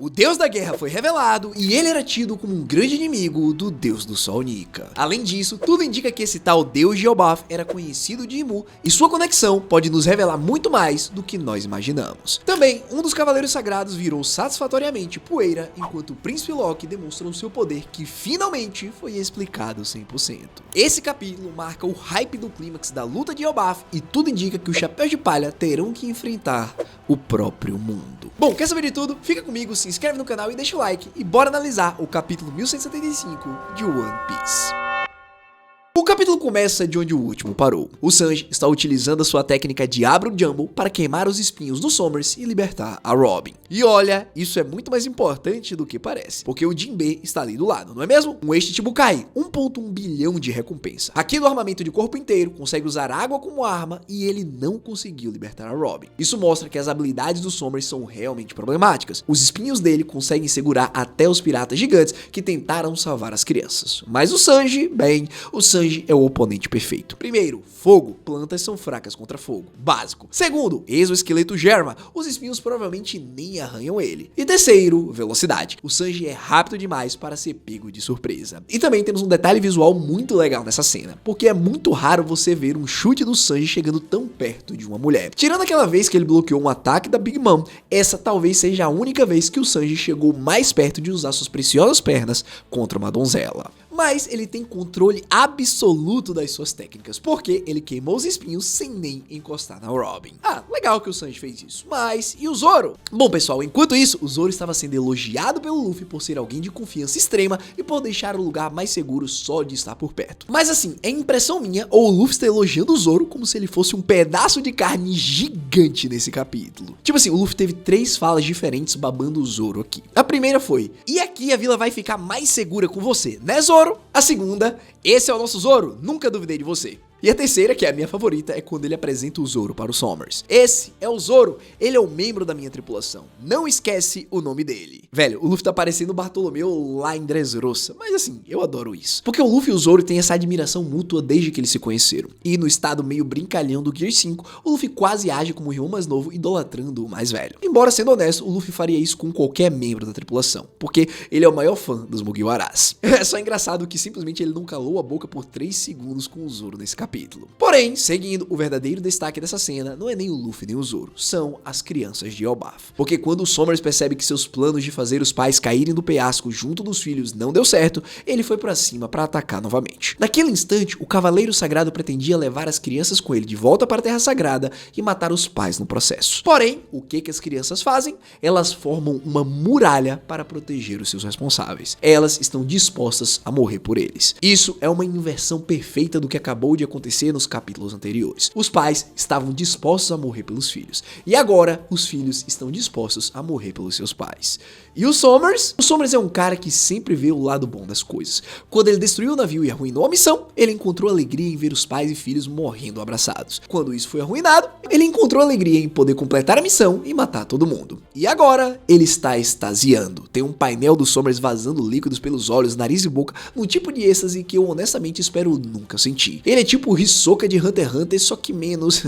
O deus da guerra foi revelado e ele era tido como um grande inimigo do deus do sol Nika. Além disso, tudo indica que esse tal deus Geobath era conhecido de Imu e sua conexão pode nos revelar muito mais do que nós imaginamos. Também, um dos cavaleiros sagrados virou satisfatoriamente poeira, enquanto o príncipe Loki demonstrou seu poder que finalmente foi explicado 100%. Esse capítulo marca o hype do clímax da luta de Geobath e tudo indica que os Chapéus de Palha terão que enfrentar o próprio mundo. Bom, quer saber de tudo? Fica comigo, se inscreve no canal e deixa o like e bora analisar o capítulo 1175 de One Piece. O capítulo começa de onde o último parou. O Sanji está utilizando a sua técnica Diablo Jumbo para queimar os espinhos do Sommers e libertar a Robin. E olha, isso é muito mais importante do que parece, porque o Jinbe está ali do lado, não é mesmo? Um East Chibukai, 1.1 bilhão de recompensa. Aqui no armamento de corpo inteiro, consegue usar água como arma e ele não conseguiu libertar a Robin. Isso mostra que as habilidades do Sommers são realmente problemáticas. Os espinhos dele conseguem segurar até os piratas gigantes que tentaram salvar as crianças. Mas o Sanji, bem, o Sanji é o oponente perfeito. Primeiro, fogo. Plantas são fracas contra fogo. Básico. Segundo, exoesqueleto Germa. Os espinhos provavelmente nem arranham ele. E terceiro, velocidade. O Sanji é rápido demais para ser pego de surpresa. E também temos um detalhe visual muito legal nessa cena, porque é muito raro você ver um chute do Sanji chegando tão perto de uma mulher. Tirando aquela vez que ele bloqueou um ataque da Big Mom, essa talvez seja a única vez que o Sanji chegou mais perto de usar suas preciosas pernas contra uma donzela. Mas ele tem controle absoluto das suas técnicas, porque ele queimou os espinhos sem nem encostar na Robin. Ah, legal que o Sanji fez isso, mas e o Zoro? Bom pessoal, enquanto isso, o Zoro estava sendo elogiado pelo Luffy por ser alguém de confiança extrema e por deixar o lugar mais seguro só de estar por perto. Mas assim, é impressão minha ou o Luffy está elogiando o Zoro como se ele fosse um pedaço de carne gigante nesse capítulo. Tipo assim, o Luffy teve 3 falas diferentes babando o Zoro aqui. A primeira foi: e aqui a vila vai ficar mais segura com você, né Zoro? A segunda: esse é o nosso Zoro, nunca duvidei de você. E a terceira, que é a minha favorita, é quando ele apresenta o Zoro para o Sommers. Esse é o Zoro, ele é o membro da minha tripulação. Não esquece o nome dele. Velho, o Luffy tá parecendo o Bartolomeu lá em Dressrosa, mas assim, eu adoro isso. Porque o Luffy e o Zoro têm essa admiração mútua desde que eles se conheceram. E no estado meio brincalhão do Gear 5, o Luffy quase age como o irmão mais novo, idolatrando o mais velho. Embora, sendo honesto, o Luffy faria isso com qualquer membro da tripulação, porque ele é o maior fã dos Mugiwaras. É só engraçado que simplesmente ele não calou a boca por 3 segundos com o Zoro nesse capítulo. Porém, seguindo, o verdadeiro destaque dessa cena não é nem o Luffy nem o Zoro, são as crianças de Geobath. Porque quando o Sommers percebe que seus planos de fazer os pais caírem do penhasco junto dos filhos não deu certo, ele foi pra cima pra atacar novamente. Naquele instante, o Cavaleiro Sagrado pretendia levar as crianças com ele de volta para a Terra Sagrada e matar os pais no processo. Porém, o que as crianças fazem? Elas formam uma muralha para proteger os seus responsáveis. Elas estão dispostas a morrer por eles. Isso é uma inversão perfeita do que acabou de acontecer nos capítulos anteriores. Os pais estavam dispostos a morrer pelos filhos, e agora os filhos estão dispostos a morrer pelos seus pais. E o Sommers? O Sommers é um cara que sempre vê o lado bom das coisas. Quando ele destruiu o navio e arruinou a missão, ele encontrou alegria em ver os pais e filhos morrendo abraçados. Quando isso foi arruinado, ele encontrou alegria em poder completar a missão e matar todo mundo. E agora, ele está extasiando. Tem um painel do Sommers vazando líquidos pelos olhos, nariz e boca, num tipo de êxtase que eu honestamente espero nunca sentir. Ele é tipo o Hisoka de Hunter x Hunter, só que menos,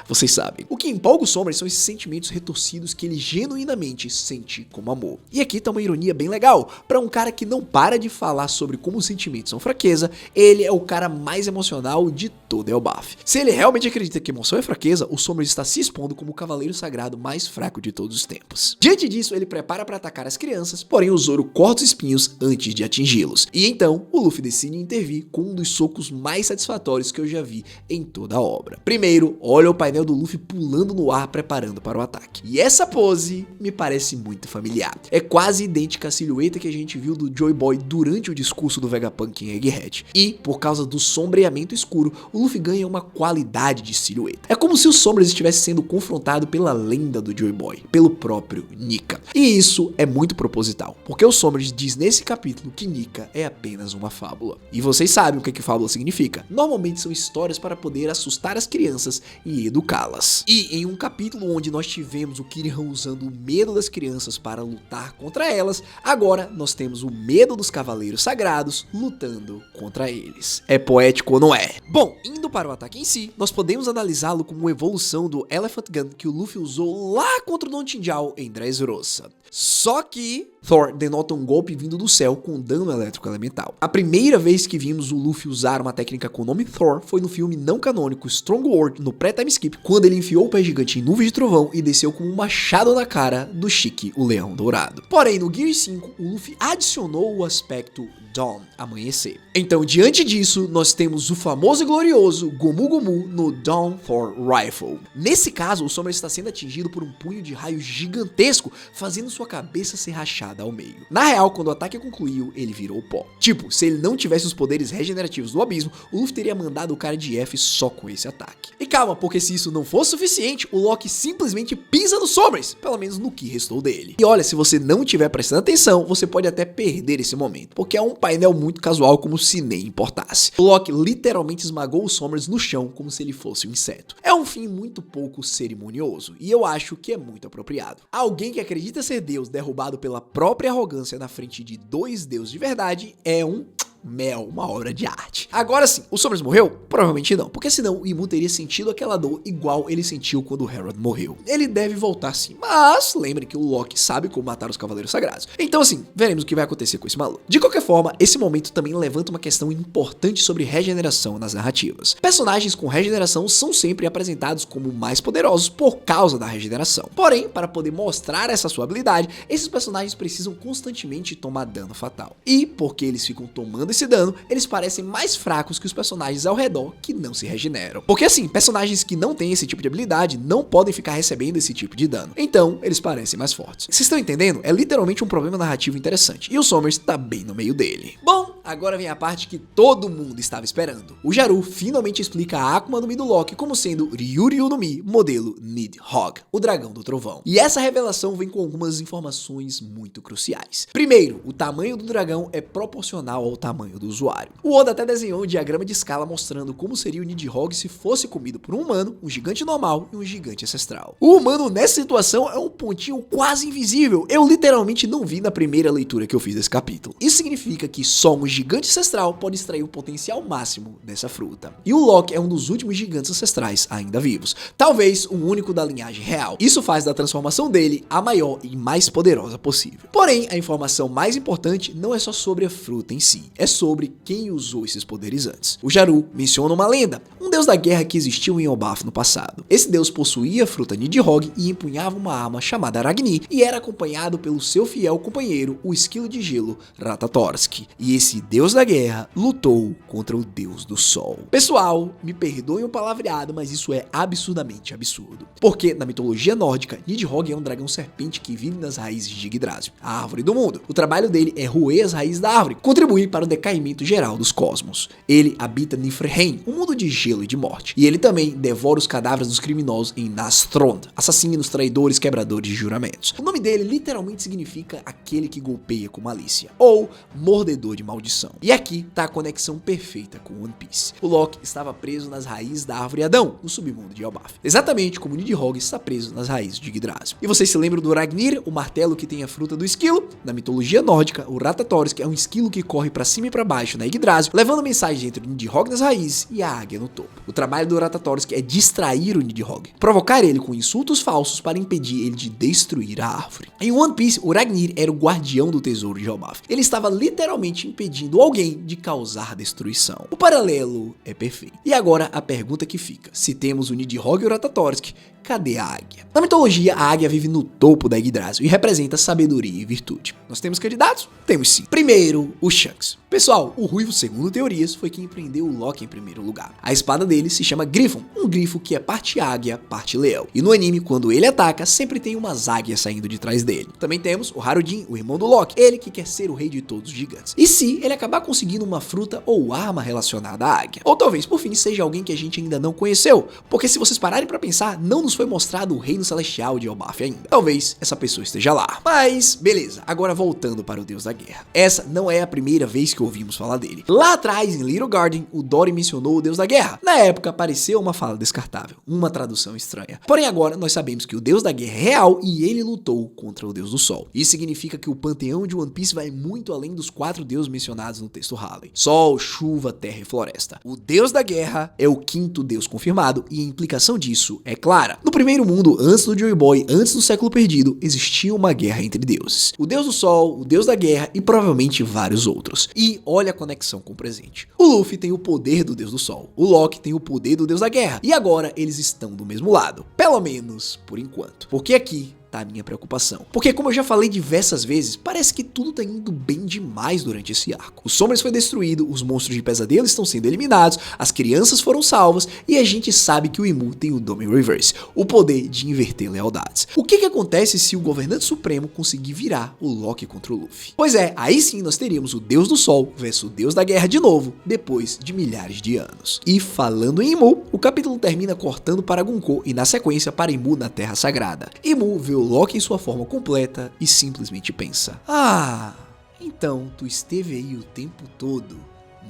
vocês sabem. O que empolga o Sommers são esses sentimentos retorcidos que ele genuinamente sente como amor. E aqui tá uma ironia bem legal. Pra um cara que não para de falar sobre como os sentimentos são fraqueza, ele é o cara mais emocional de todo Elbaf. Se ele realmente acredita que emoção é fraqueza, o Sommers está se expondo como o cavaleiro sagrado mais fraco de todos os tempos. Diante disso, ele prepara para atacar as crianças, porém o Zoro corta os espinhos antes de atingi-los. E então, o Luffy decide intervir com um dos socos mais satisfatórios que eu já vi em toda a obra. Primeiro, olha o painel do Luffy pulando no ar preparando para o ataque. E essa pose me parece muito familiar. É quase idêntica à silhueta que a gente viu do Joy Boy durante o discurso do Vegapunk em Egghead. E, por causa do sombreamento escuro, o Luffy ganha uma qualidade de silhueta. É como se o Sombras estivesse sendo confrontado pela lenda do Joy Boy, pelo próprio Nika. E isso é muito proposital, porque o Sombras diz nesse capítulo que Nika é apenas uma fábula. E vocês sabem o que fábula significa. Normalmente são histórias para poder assustar as crianças e educá-las. E em um capítulo onde nós tivemos o Kirihan usando o medo das crianças para lutar lutar contra elas, agora nós temos o medo dos cavaleiros sagrados lutando contra eles. É poético ou não é? Bom, indo para o ataque em si, nós podemos analisá-lo como uma evolução do Elephant Gun que o Luffy usou lá contra o Don Chinchao em Dressrosa. Só que Thor denota um golpe vindo do céu com dano elétrico elemental. A primeira vez que vimos o Luffy usar uma técnica com o nome Thor foi no filme não canônico Strong World, no pré-time skip, quando ele enfiou o pé gigante em nuvens de trovão e desceu com um machado na cara do Shiki, o Leão Dourado. Porém, no Gear 5, o Luffy adicionou o aspecto Dawn, amanhecer. Então, diante disso, nós temos o famoso e glorioso Gomu Gomu no Dawn Thor Rifle. Nesse caso, o Summer está sendo atingido por um punho de raio gigantesco, fazendo sua cabeça ser rachada ao meio. Na real, quando o ataque concluiu, ele virou pó. Tipo, se ele não tivesse os poderes regenerativos do abismo, o Luffy teria mandado o cara de F só com esse ataque. E calma, porque se isso não fosse suficiente, o Loki simplesmente pisa no Summers, pelo menos no que restou dele. E olha, se você não estiver prestando atenção, você pode até perder esse momento, porque é um painel muito casual, como se nem importasse. O Loki literalmente esmagou o Summers no chão como se ele fosse um inseto. É um fim muito pouco cerimonioso, e eu acho que é muito apropriado. Alguém que acredita ser Deus derrubado pela própria arrogância na frente de dois deuses de verdade é um uma obra de arte. Agora sim, o Summers morreu? Provavelmente não, porque senão o Imu teria sentido aquela dor igual ele sentiu quando o Harrod morreu. Ele deve voltar sim, mas lembre que o Loki sabe como matar os Cavaleiros Sagrados. Então assim, veremos o que vai acontecer com esse maluco. De qualquer forma, esse momento também levanta uma questão importante sobre regeneração nas narrativas. Personagens com regeneração são sempre apresentados como mais poderosos por causa da regeneração. Porém, para poder mostrar essa sua habilidade, esses personagens precisam constantemente tomar dano fatal. E porque eles ficam tomando esse dano, eles parecem mais fracos que os personagens ao redor que não se regeneram. Porque assim, personagens que não têm esse tipo de habilidade não podem ficar recebendo esse tipo de dano. Então, eles parecem mais fortes. Vocês estão entendendo? É literalmente um problema narrativo interessante. E o Summers tá bem no meio dele. Bom, agora vem a parte que todo mundo estava esperando. O Jaru finalmente explica a Akuma no Mi do Loki como sendo Ryuryu no Mi modelo Nidhogg, o dragão do trovão. E essa revelação vem com algumas informações muito cruciais. Primeiro, o tamanho do dragão é proporcional ao tamanho do usuário. O Oda até desenhou um diagrama de escala mostrando como seria o Nidhogg se fosse comido por um humano, um gigante normal e um gigante ancestral. O humano nessa situação é um pontinho quase invisível. Eu literalmente não vi na primeira leitura que eu fiz desse capítulo. Isso significa que só um gigante ancestral pode extrair o potencial máximo dessa fruta. E o Loki é um dos últimos gigantes ancestrais ainda vivos. Talvez o único da linhagem real. Isso faz da transformação dele a maior e mais poderosa possível. Porém, a informação mais importante não é só sobre a fruta em si. É sobre quem usou esses poderes antes. O Jaru menciona uma lenda, um deus da guerra que existiu em Elbaf no passado. Esse deus possuía a fruta Nidhogg e empunhava uma arma chamada Aragni e era acompanhado pelo seu fiel companheiro, o esquilo de gelo Ratatorsky. E esse deus da guerra lutou contra o deus do sol. Pessoal, me perdoem o palavreado, mas isso é absurdamente absurdo. Porque na mitologia nórdica, Nidhogg é um dragão serpente que vive nas raízes de Yggdrasil, a árvore do mundo. O trabalho dele é roer as raízes da árvore, contribuir para o decaimento geral dos cosmos. Ele habita Niflheim, um mundo de gelo e de morte. E ele também devora os cadáveres dos criminosos em Nastrond, assassinos, traidores, quebradores de juramentos. O nome dele literalmente significa aquele que golpeia com malícia, ou mordedor de maldição. E aqui tá a conexão perfeita com One Piece. O Loki estava preso nas raízes da árvore Adão, no submundo de Elbaf. Exatamente como Nidhogg está preso nas raízes de Yggdrasil. E vocês se lembram do Ragnir, o martelo que tem a fruta do esquilo? Na mitologia nórdica, o Ratatorsky é um esquilo que corre para cima e para baixo na Yggdrasil, levando mensagem entre o Nidhogg nas raízes e a águia no topo. O trabalho do Ratatorsky é distrair o Nidhogg, provocar ele com insultos falsos para impedir ele de destruir a árvore. Em One Piece, o Ragnir era o guardião do tesouro de Elbaf. Ele estava literalmente impedindo alguém de causar destruição. O paralelo é perfeito. E agora a pergunta que fica: se temos o Nidhogg e o Ratatorsky, cadê a águia? Na mitologia, a águia vive no topo da Yggdrasil e representa sabedoria e virtude. Nós temos candidatos? Temos sim. Primeiro, o Shanks. Pessoal, o Ruivo, segundo teorias, foi quem prendeu o Loki em primeiro lugar. A espada dele se chama Griffon, um grifo que é parte águia, parte leão. E no anime, quando ele ataca, sempre tem umas águias saindo de trás dele. Também temos o Harudin, o irmão do Loki, ele que quer ser o rei de todos os gigantes. E se ele acabar conseguindo uma fruta ou arma relacionada à águia? Ou talvez, por fim, seja alguém que a gente ainda não conheceu, porque se vocês pararem pra pensar, não nos foi mostrado o reino celestial de Elbaf ainda. Talvez essa pessoa esteja lá. Mas, beleza, agora voltando para o deus da guerra. Essa não é a primeira vez que ouvimos falar dele. Lá atrás, em Little Garden, o Dory mencionou o deus da guerra. Na época pareceu uma fala descartável, uma tradução estranha. Porém agora nós sabemos que o deus da guerra é real e ele lutou contra o deus do sol. Isso significa que o panteão de One Piece vai muito além dos 4 deuses mencionados no texto Halley: Sol, chuva, terra e floresta. O deus da guerra é o 5º deus confirmado e a implicação disso é clara. No primeiro mundo, antes do Joy Boy, antes do século perdido, existia uma guerra entre deuses. O deus do sol, o deus da guerra e provavelmente vários outros. E olha a conexão com o presente. O Luffy tem o poder do deus do sol, o Loki tem o poder do deus da guerra e agora eles estão do mesmo lado. Pelo menos por enquanto. Porque aqui tá a minha preocupação. Porque, como eu já falei diversas vezes, parece que tudo tá indo bem demais durante esse arco. O Sombras foi destruído, os monstros de pesadelo estão sendo eliminados, as crianças foram salvas e a gente sabe que o Imu tem o Dome Reverse, o poder de inverter lealdades. O que acontece se o Governante Supremo conseguir virar o Loki contra o Luffy? Pois é, aí sim nós teríamos o Deus do Sol versus o Deus da Guerra de novo, depois de milhares de anos. E falando em Imu, o capítulo termina cortando para Gunko e na sequência para Imu na Terra Sagrada. Imu vê o Loki em sua forma completa e simplesmente pensa: ah, então tu esteve aí o tempo todo,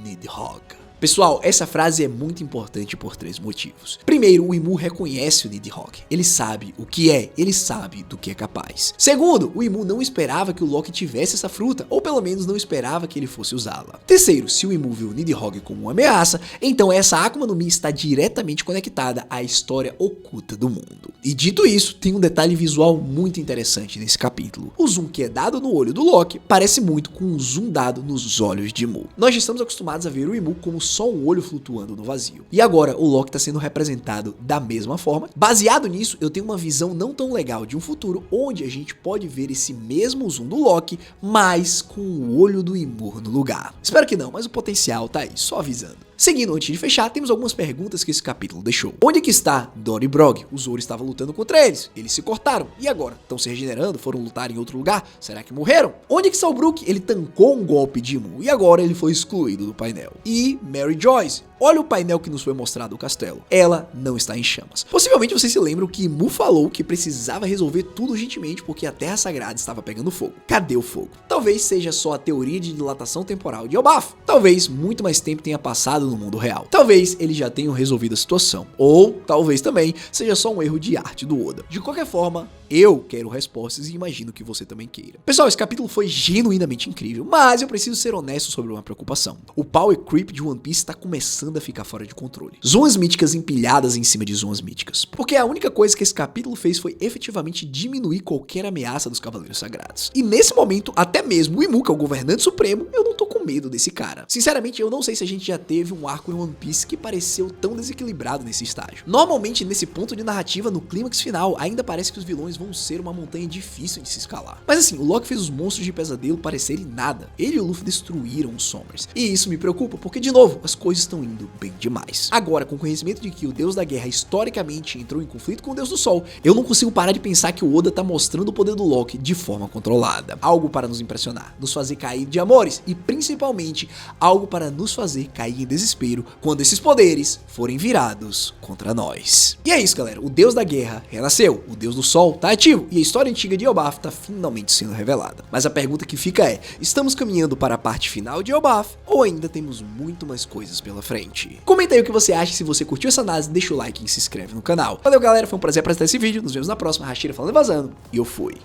Nidhogg. Pessoal, essa frase é muito importante por 3 motivos. Primeiro, o Imu reconhece o Nidhogg. Ele sabe o que é, ele sabe do que é capaz. Segundo, o Imu não esperava que o Loki tivesse essa fruta, ou pelo menos não esperava que ele fosse usá-la. Terceiro, se o Imu viu o Nidhogg como uma ameaça, então essa Akuma no Mi está diretamente conectada à história oculta do mundo. E dito isso, tem um detalhe visual muito interessante nesse capítulo. O zoom que é dado no olho do Loki parece muito com um zoom dado nos olhos de Imu. Nós já estamos acostumados a ver o Imu como só um olho flutuando no vazio. E agora o Loki está sendo representado da mesma forma. Baseado nisso, eu tenho uma visão não tão legal de um futuro onde a gente pode ver esse mesmo zoom do Loki, mas com o olho do Imu no lugar. Espero que não, mas o potencial tá aí, só avisando. Seguindo, antes de fechar, temos algumas perguntas que esse capítulo deixou. Onde que está Dory e Brog? O Zoro estava lutando contra eles se cortaram, e agora? Estão se regenerando, foram lutar em outro lugar? Será que morreram? Onde que está o Brook? Ele tancou um golpe de Imu, e agora ele foi excluído do painel. E Mary Joyce? Olha o painel que nos foi mostrado do castelo. Ela não está em chamas. Possivelmente vocês se lembram que Imu falou que precisava resolver tudo urgentemente porque a Terra Sagrada estava pegando fogo. Cadê o fogo? Talvez seja só a teoria de dilatação temporal de Elbaf. Talvez muito mais tempo tenha passado no mundo real. Talvez eles já tenham resolvido a situação. Ou talvez também seja só um erro de arte do Oda. De qualquer forma, eu quero respostas e imagino que você também queira. Pessoal, esse capítulo foi genuinamente incrível, mas eu preciso ser honesto sobre uma preocupação. O power creep de One Piece está começando a ficar fora de controle. Zonas míticas empilhadas em cima de zonas míticas. Porque a única coisa que esse capítulo fez foi efetivamente diminuir qualquer ameaça dos Cavaleiros Sagrados. E nesse momento, até mesmo o Imu, que é o Governante Supremo, eu não tô com medo desse cara. Sinceramente, eu não sei se a gente já teve um arco em One Piece que pareceu tão desequilibrado nesse estágio. Normalmente, nesse ponto de narrativa, no clímax final, ainda parece que os vilões vão ser uma montanha difícil de se escalar. Mas assim, o Loki fez os monstros de pesadelo parecerem nada. Ele e o Luffy destruíram os Sombras. E isso me preocupa, porque de novo, as coisas estão indo bem demais. Agora, com o conhecimento de que o Deus da Guerra historicamente entrou em conflito com o Deus do Sol, eu não consigo parar de pensar que o Oda tá mostrando o poder do Loki de forma controlada. Algo para nos impressionar, nos fazer cair de amores e principalmente algo para nos fazer cair em desespero quando esses poderes forem virados contra nós. E é isso, galera. O Deus da Guerra renasceu, o Deus do Sol tá ativo e a história antiga de Elbaf tá finalmente sendo revelada. Mas a pergunta que fica é: estamos caminhando para a parte final de Elbaf ou ainda temos muito mais coisas pela frente? Comenta aí o que você acha, se você curtiu essa análise, deixa o like e se inscreve no canal. Valeu, galera, foi um prazer apresentar esse vídeo, nos vemos na próxima. Hashira falando e vazando, e eu fui.